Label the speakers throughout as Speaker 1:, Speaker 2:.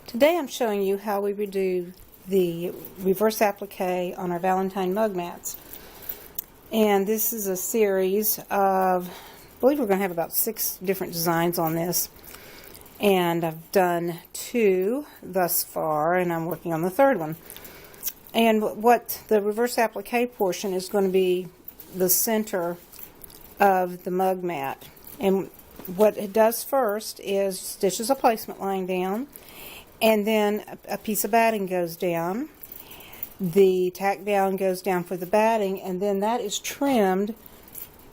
Speaker 1: Today I'm showing you how we would do the reverse applique on our Valentine Mug Mats. And this is a series of, I believe we're going to have about 6 different designs on this. And I've done 2 thus far, and I'm working on the 3rd one. And what the reverse applique portion is going to be the center of the mug mat. And what it does first is stitches a placement line down, and then a piece of batting goes down. The tack down goes down for the batting, and then that is trimmed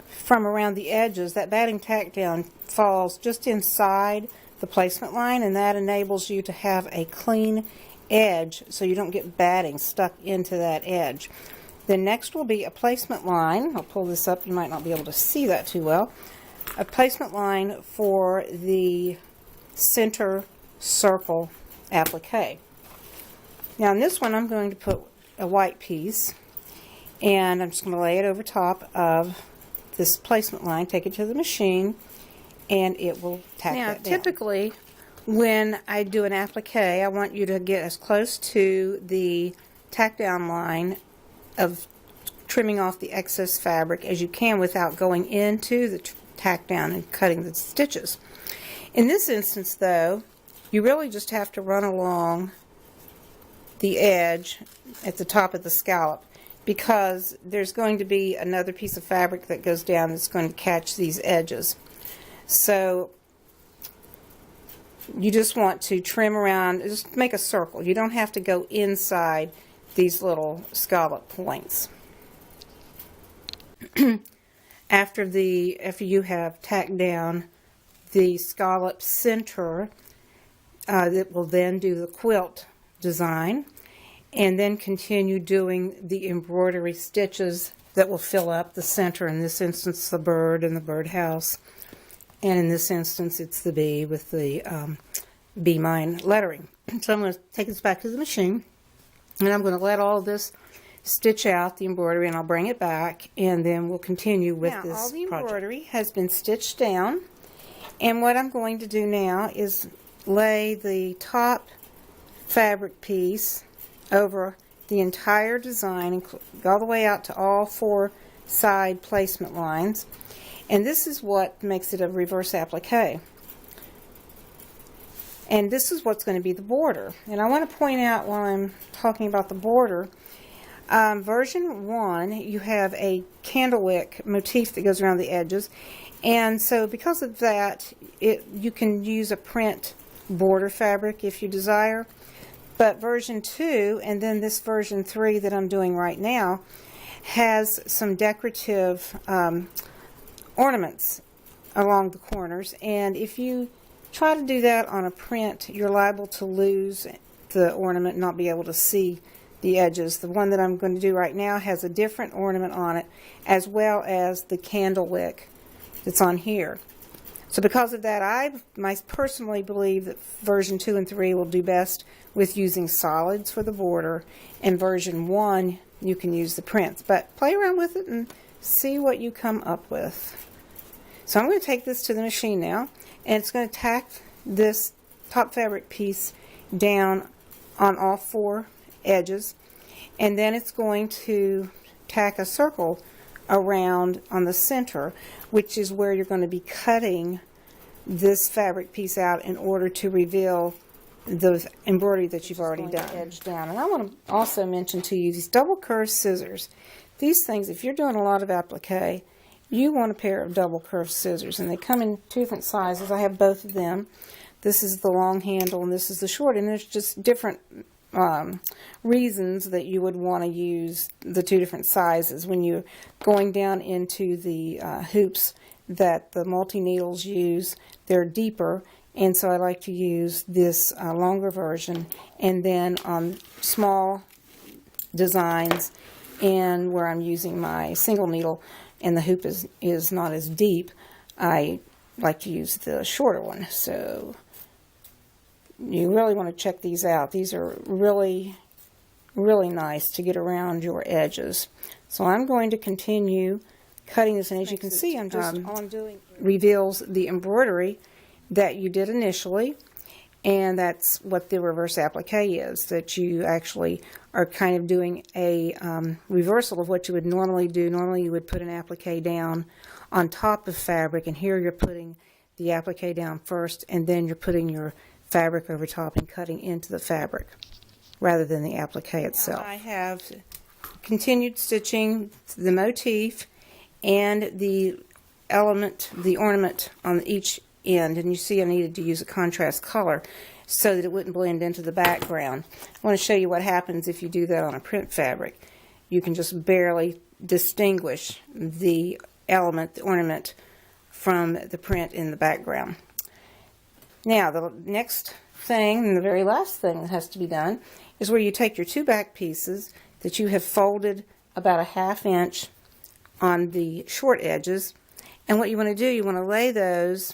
Speaker 1: from around the edges. That batting tack down falls just inside the placement line, and that enables you to have a clean edge so you don't get batting stuck into that edge. Then next will be a placement line. I'll pull this up, you might not be able to see that too well. A placement line for the center circle applique. Now in this one I'm going to put a white piece, and I'm just going to lay it over top of this placement line, take it to the machine, and it will tack that down. Now typically when I do an applique, I want you to get as close to the tack down line of trimming off the excess fabric as you can without going into the tack down and cutting the stitches. In this instance though, you really just have to run along the edge at the top of the scallop, because there's going to be another piece of fabric that goes down that's going to catch these edges. So you just want to trim around, just make a circle. You don't have to go inside these little scallop points. After you have tacked down the scallop center, that will then do the quilt design, and then continue doing the embroidery stitches that will fill up the center. In this instance, the bird and the birdhouse, and in this instance, it's the bee with the bee mine lettering. So I'm going to take this back to the machine, and I'm going to let all this stitch out the embroidery, and I'll bring it back, and then we'll continue with this project. All the embroidery has been stitched down, and what I'm going to do now is lay the top fabric piece over the entire design and go all the way out to all 4 side placement lines, and this is what makes it a reverse applique. And this is what's going to be the border. And I want to point out while I'm talking about the border, version 1, you have a candlewick motif that goes around the edges, and so because of that, you can use a print border fabric if you desire. But version 2, and then this version 3 that I'm doing right now, has some decorative ornaments along the corners, and if you try to do that on a print, you're liable to lose the ornament and not be able to see the edges. The one that I'm going to do right now has a different ornament on it, as well as the candle wick that's on here. So because of that, I personally believe that version 2 and 3 will do best with using solids for the border, and version 1 you can use the prints. But play around with it and see what you come up with. So I'm going to take this to the machine now, and it's going to tack this top fabric piece down on all 4 edges, and then it's going to tack a circle around on the center, which is where you're going to be cutting this fabric piece out in order to reveal the embroidery that you've already done. Edge down. And I want to also mention to you these double curved scissors. These things, if you're doing a lot of applique, you want a pair of double curved scissors, and they come in 2 different sizes. I have both of them. This is the long handle and this is the short, and there's just different reasons that you would want to use the 2 different sizes when you're going down into the hoops that the multi-needles use. They're deeper, and so I like to use this longer version, and then on small designs and where I'm using my single needle and the hoop is not as deep, I like to use the shorter one. So you really want to check these out. These are really, really nice to get around your edges. So I'm going to continue cutting this, and as you can see, I'm just reveals the embroidery that you did initially, And that's what the reverse applique is, that you actually are kind of doing a reversal of what you would normally do. Normally you would put an applique down on top of fabric, and here you're putting the applique down first, and then you're putting your fabric over top and cutting into the fabric rather than the applique itself. I have continued stitching the motif and the ornament on each end, and you see I needed to use a contrast color so that it wouldn't blend into the background. I want to show you what happens if you do that on a print fabric. You can just barely distinguish the ornament from the print in the background. Now the next thing, and the very last thing that has to be done, is where you take your two back pieces that you have folded about a 1/2 inch on the short edges, and what you want to do, you want to lay those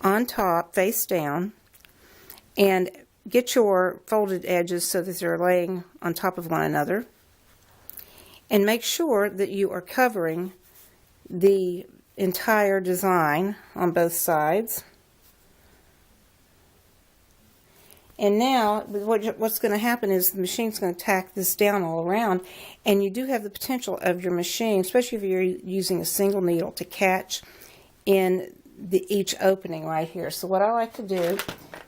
Speaker 1: on top face down and get your folded edges so that they're laying on top of one another, and make sure that you are covering the entire design on both sides. And now what's going to happen is the machine's going to tack this down all around, and you do have the potential of your machine, especially if you're using a single needle, to catch in each opening right here. So what I like to do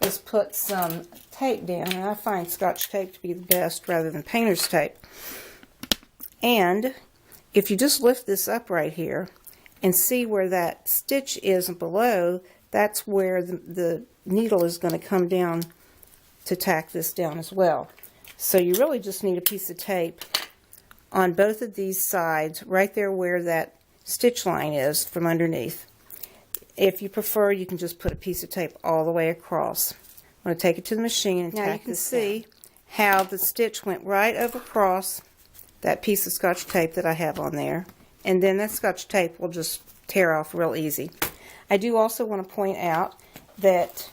Speaker 1: is put some tape down, and I find Scotch tape to be the best rather than painter's tape. And if you just lift this up right here and see where that stitch is below, that's where the needle is going to come down to tack this down as well. So you really just need a piece of tape on both of these sides, right there where that stitch line is from underneath. If you prefer, you can just put a piece of tape all the way across. I'm going to take it to the machine and tack this down. Now you can see how the stitch went right over across that piece of Scotch tape that I have on there, and then that Scotch tape will just tear off real easy. I do also want to point out that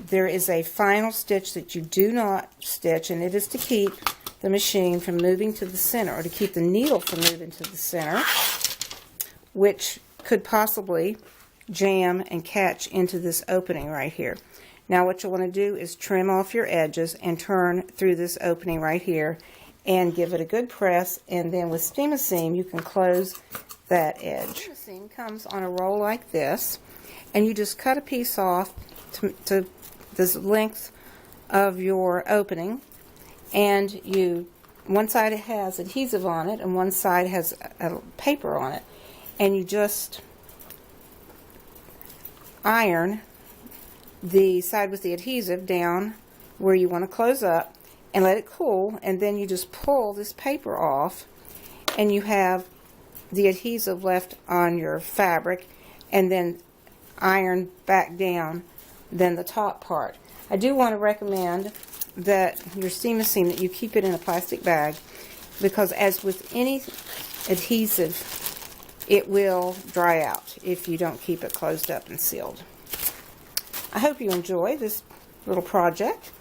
Speaker 1: there is a final stitch that you do not stitch, and it is to keep the machine from moving to the center, or to keep the needle from moving to the center, which could possibly jam and catch into this opening right here. Now what you'll want to do is trim off your edges and turn through this opening right here and give it a good press, and then with steam-a-seam you can close that edge. Steam-a-seam comes on a roll like this, and you just cut a piece off to the length of your opening, and one side has adhesive on it and one side has a paper on it, and you just iron the side with the adhesive down where you want to close up and let it cool, and then you just pull this paper off and you have the adhesive left on your fabric, and then iron back down then the top part. I do want to recommend that your steam-a-seam, that you keep it in a plastic bag, because as with any adhesive, it will dry out if you don't keep it closed up and sealed. I hope you enjoy this little project,